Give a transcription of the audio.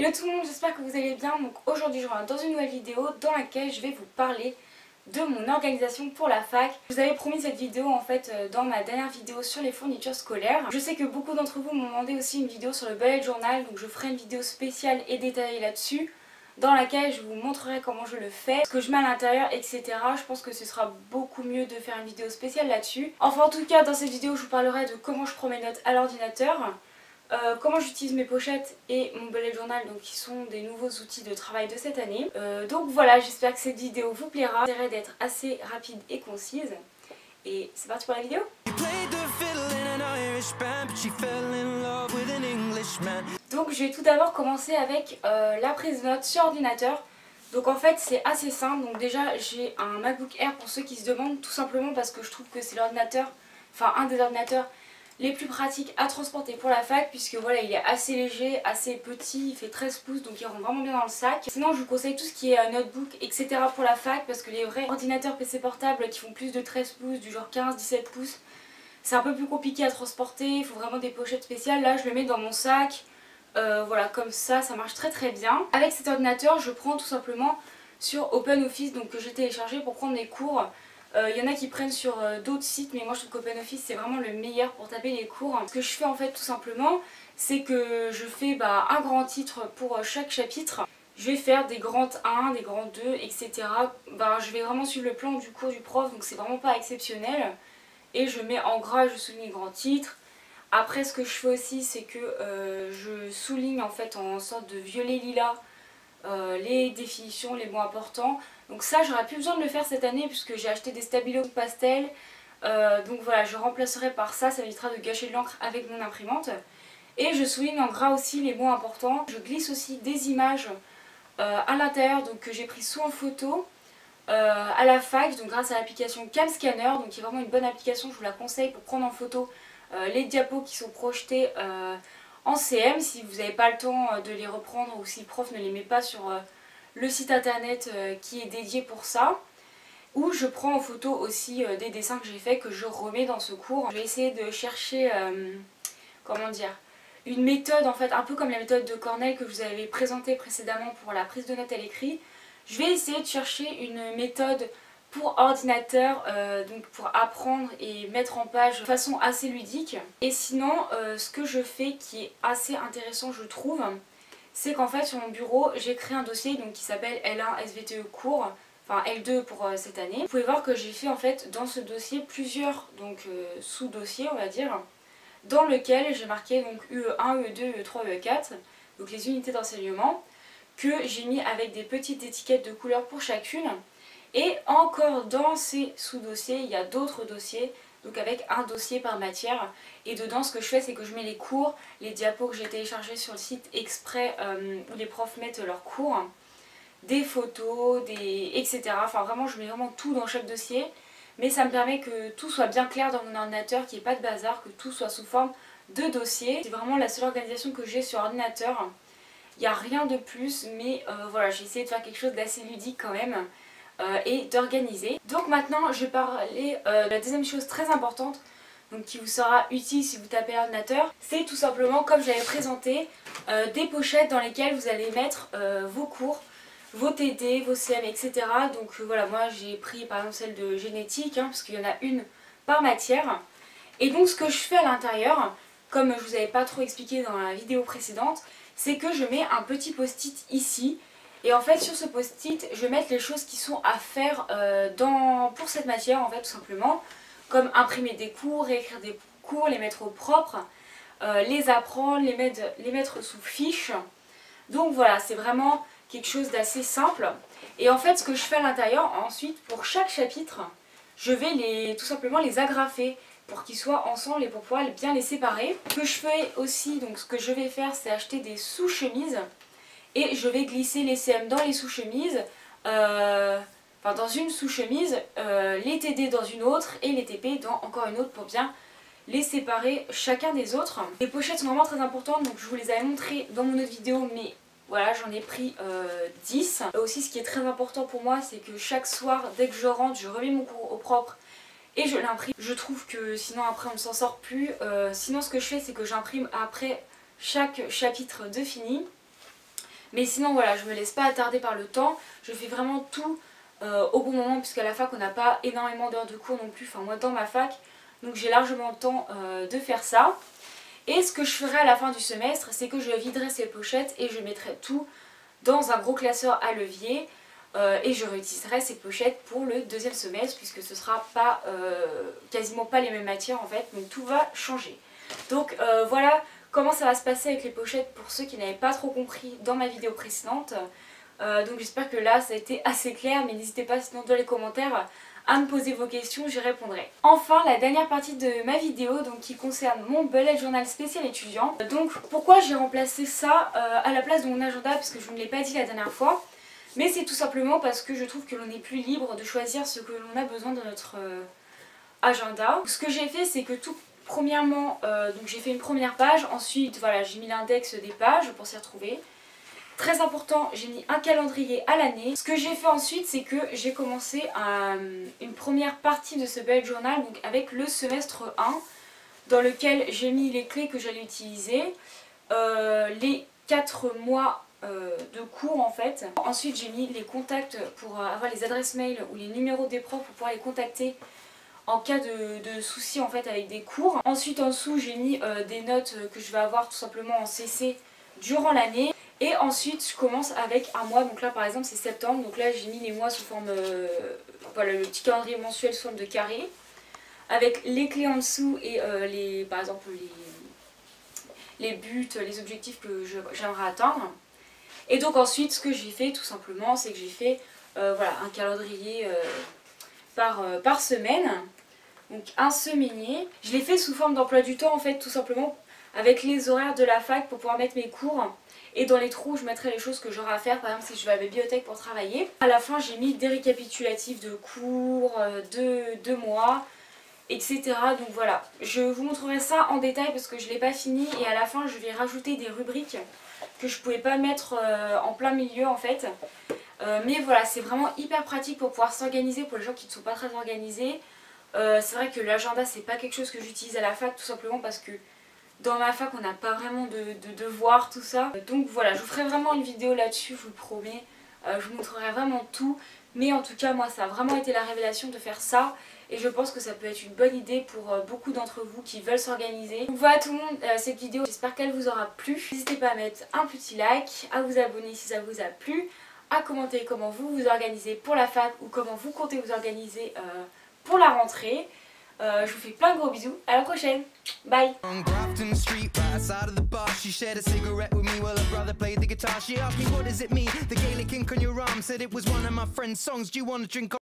Hello tout le monde, j'espère que vous allez bien. Donc aujourd'hui je reviens dans une nouvelle vidéo dans laquelle je vais vous parler de mon organisation pour la fac. Je vous avais promis cette vidéo en fait dans ma dernière vidéo sur les fournitures scolaires. Je sais que beaucoup d'entre vous m'ont demandé aussi une vidéo sur le bullet journal, donc je ferai une vidéo spéciale et détaillée là-dessus, dans laquelle je vous montrerai comment je le fais, ce que je mets à l'intérieur, etc. Je pense que ce sera beaucoup mieux de faire une vidéo spéciale là-dessus. Enfin en tout cas dans cette vidéo je vous parlerai de comment je prends mes notes à l'ordinateur, comment j'utilise mes pochettes et mon bullet journal, donc qui sont des nouveaux outils de travail de cette année. Donc voilà, j'espère que cette vidéo vous plaira. J'essaierai d'être assez rapide et concise. Et c'est parti pour la vidéo. Donc je vais tout d'abord commencer avec la prise de notes sur ordinateur. Donc en fait c'est assez simple. Donc déjà j'ai un MacBook Air pour ceux qui se demandent, tout simplement parce que je trouve que c'est l'ordinateur, enfin un des ordinateurs les plus pratiques à transporter pour la fac, puisque voilà, il est assez léger, assez petit, il fait 13 pouces, donc il rentre vraiment bien dans le sac. Sinon je vous conseille tout ce qui est notebook, etc. pour la fac, parce que les vrais ordinateurs PC portables qui font plus de 13 pouces, du genre 15-17 pouces, c'est un peu plus compliqué à transporter, il faut vraiment des pochettes spéciales. Là je le mets dans mon sac, voilà, comme ça marche très très bien. Avec cet ordinateur je prends tout simplement sur OpenOffice, donc que j'ai téléchargé pour prendre mes cours. Il y en a qui prennent sur d'autres sites, mais moi je trouve qu'OpenOffice c'est vraiment le meilleur pour taper les cours. Ce que je fais en fait tout simplement, c'est que je fais un grand titre pour chaque chapitre. Je vais faire des grands 1, des grands 2, etc. Je vais vraiment suivre le plan du cours du prof, donc c'est vraiment pas exceptionnel. Et je mets en gras, je souligne les grands titres. Après ce que je fais aussi, c'est que je souligne en fait en sorte de violet lilas les définitions, les mots importants. Donc ça j'aurais plus besoin de le faire cette année puisque j'ai acheté des stabilos pastel. Donc voilà, je remplacerai par ça, ça évitera de gâcher de l'encre avec mon imprimante. Et je souligne en gras aussi les mots importants. Je glisse aussi des images à l'intérieur, donc que j'ai pris soit en photo à la fac, donc grâce à l'application CamScanner, donc qui est vraiment une bonne application, je vous la conseille pour prendre en photo les diapos qui sont projetés en CM, si vous n'avez pas le temps de les reprendre ou si le prof ne les met pas sur le site internet qui est dédié pour ça. Ou je prends en photo aussi des dessins que j'ai faits que je remets dans ce cours. Je vais essayer de chercher, comment dire, une méthode en fait, un peu comme la méthode de Cornell que je vous avais présentée précédemment pour la prise de notes à l'écrit. Je vais essayer de chercher une méthode pour ordinateur, donc pour apprendre et mettre en page de façon assez ludique. Et sinon, ce que je fais qui est assez intéressant je trouve, c'est qu'en fait sur mon bureau j'ai créé un dossier donc, qui s'appelle L1 SVTE cours, enfin L2 pour cette année. Vous pouvez voir que j'ai fait en fait dans ce dossier plusieurs sous-dossiers on va dire, dans lequel j'ai marqué donc UE1, UE2, UE3, UE4, donc les unités d'enseignement, que j'ai mis avec des petites étiquettes de couleurs pour chacune. Et encore dans ces sous-dossiers, il y a d'autres dossiers, donc avec un dossier par matière. Et dedans, ce que je fais, c'est que je mets les cours, les diapos que j'ai téléchargés sur le site exprès où les profs mettent leurs cours, des photos, etc. Enfin vraiment, je mets vraiment tout dans chaque dossier. Mais ça me permet que tout soit bien clair dans mon ordinateur, qu'il n'y ait pas de bazar, que tout soit sous forme de dossier. C'est vraiment la seule organisation que j'ai sur ordinateur. Il n'y a rien de plus, mais voilà, j'ai essayé de faire quelque chose d'assez ludique quand même. Et d'organiser. Donc maintenant je vais parler de la deuxième chose très importante, donc qui vous sera utile si vous tapez l'ordinateur. C'est tout simplement, comme j'avais présenté, des pochettes dans lesquelles vous allez mettre vos cours, vos TD, vos CM, etc. Donc voilà, moi j'ai pris par exemple celle de génétique, parce qu'il y en a une par matière. Et donc ce que je fais à l'intérieur, comme je vous avais pas trop expliqué dans la vidéo précédente, c'est que je mets un petit post-it ici. Et en fait sur ce post-it je vais mettre les choses qui sont à faire pour cette matière en fait tout simplement. Comme imprimer des cours, réécrire des cours, les mettre au propre, les apprendre, les mettre sous fiche. Donc voilà, c'est vraiment quelque chose d'assez simple. Et en fait ce que je fais à l'intérieur ensuite pour chaque chapitre, je vais tout simplement les agrafer pour qu'ils soient ensemble et pour pouvoir bien les séparer. Ce que je fais aussi, donc ce que je vais faire, c'est acheter des sous-chemises. Et je vais glisser les CM dans les sous-chemises, dans une sous-chemise, les TD dans une autre et les TP dans encore une autre pour bien les séparer chacun des autres. Les pochettes sont vraiment très importantes, donc je vous les avais montrées dans mon autre vidéo, mais voilà, j'en ai pris 10. Aussi, ce qui est très important pour moi, c'est que chaque soir, dès que je rentre, je remets mon cours au propre et je l'imprime. Je trouve que sinon après on ne s'en sort plus. Sinon ce que je fais, c'est que j'imprime après chaque chapitre de fini. Mais sinon voilà, je me laisse pas attarder par le temps, je fais vraiment tout au bon moment puisqu'à la fac on n'a pas énormément d'heures de cours non plus, enfin moi dans ma fac, donc j'ai largement le temps de faire ça. Et ce que je ferai à la fin du semestre, c'est que je viderai ces pochettes et je mettrai tout dans un gros classeur à levier et je réutiliserai ces pochettes pour le deuxième semestre puisque ce sera pas, quasiment pas les mêmes matières en fait, donc tout va changer. Donc voilà comment ça va se passer avec les pochettes pour ceux qui n'avaient pas trop compris dans ma vidéo précédente. Donc j'espère que là ça a été assez clair, mais n'hésitez pas sinon dans les commentaires à me poser vos questions, j'y répondrai. Enfin la dernière partie de ma vidéo donc, qui concerne mon bullet journal spécial étudiant. Donc pourquoi j'ai remplacé ça à la place de mon agenda, parce que je ne l'ai pas dit la dernière fois. Mais c'est tout simplement parce que je trouve que l'on est plus libre de choisir ce que l'on a besoin dans notre agenda. Donc, ce que j'ai fait c'est que tout premièrement, donc j'ai fait une première page, ensuite voilà j'ai mis l'index des pages pour s'y retrouver. Très important, j'ai mis un calendrier à l'année. Ce que j'ai fait ensuite, c'est que j'ai commencé une première partie de ce bullet journal donc avec le semestre 1, dans lequel j'ai mis les clés que j'allais utiliser, les 4 mois de cours en fait. Ensuite j'ai mis les contacts pour avoir les adresses mail ou les numéros des profs pour pouvoir les contacter en cas de soucis en fait avec des cours. Ensuite en dessous j'ai mis des notes que je vais avoir tout simplement en CC durant l'année. Et ensuite je commence avec un mois, donc là par exemple c'est septembre, donc là j'ai mis les mois sous forme, voilà le petit calendrier mensuel sous forme de carré, avec les clés en dessous et par exemple les buts, les objectifs que j'aimerais atteindre. Et donc ensuite ce que j'ai fait tout simplement c'est que j'ai fait voilà, un calendrier par semaine, donc un semainier. Je l'ai fait sous forme d'emploi du temps en fait tout simplement avec les horaires de la fac pour pouvoir mettre mes cours. Et dans les trous, je mettrai les choses que j'aurai à faire, par exemple si je vais à la bibliothèque pour travailler. À la fin, j'ai mis des récapitulatifs de cours, de mois, etc. Donc voilà, je vous montrerai ça en détail parce que je ne l'ai pas fini. Et à la fin, je vais rajouter des rubriques que je ne pouvais pas mettre en plein milieu en fait. Mais voilà, c'est vraiment hyper pratique pour pouvoir s'organiser pour les gens qui ne sont pas très organisés. C'est vrai que l'agenda, c'est pas quelque chose que j'utilise à la fac tout simplement parce que dans ma fac on n'a pas vraiment de devoirs, tout ça. Donc voilà, je vous ferai vraiment une vidéo là-dessus, je vous le promets. Je vous montrerai vraiment tout. Mais en tout cas moi ça a vraiment été la révélation de faire ça. Et je pense que ça peut être une bonne idée pour beaucoup d'entre vous qui veulent s'organiser. Donc voilà tout le monde, cette vidéo, j'espère qu'elle vous aura plu. N'hésitez pas à mettre un petit like, à vous abonner si ça vous a plu, à commenter comment vous vous organisez pour la fac ou comment vous comptez vous organiser pour la rentrée. Je vous fais plein de gros bisous, à la prochaine, bye.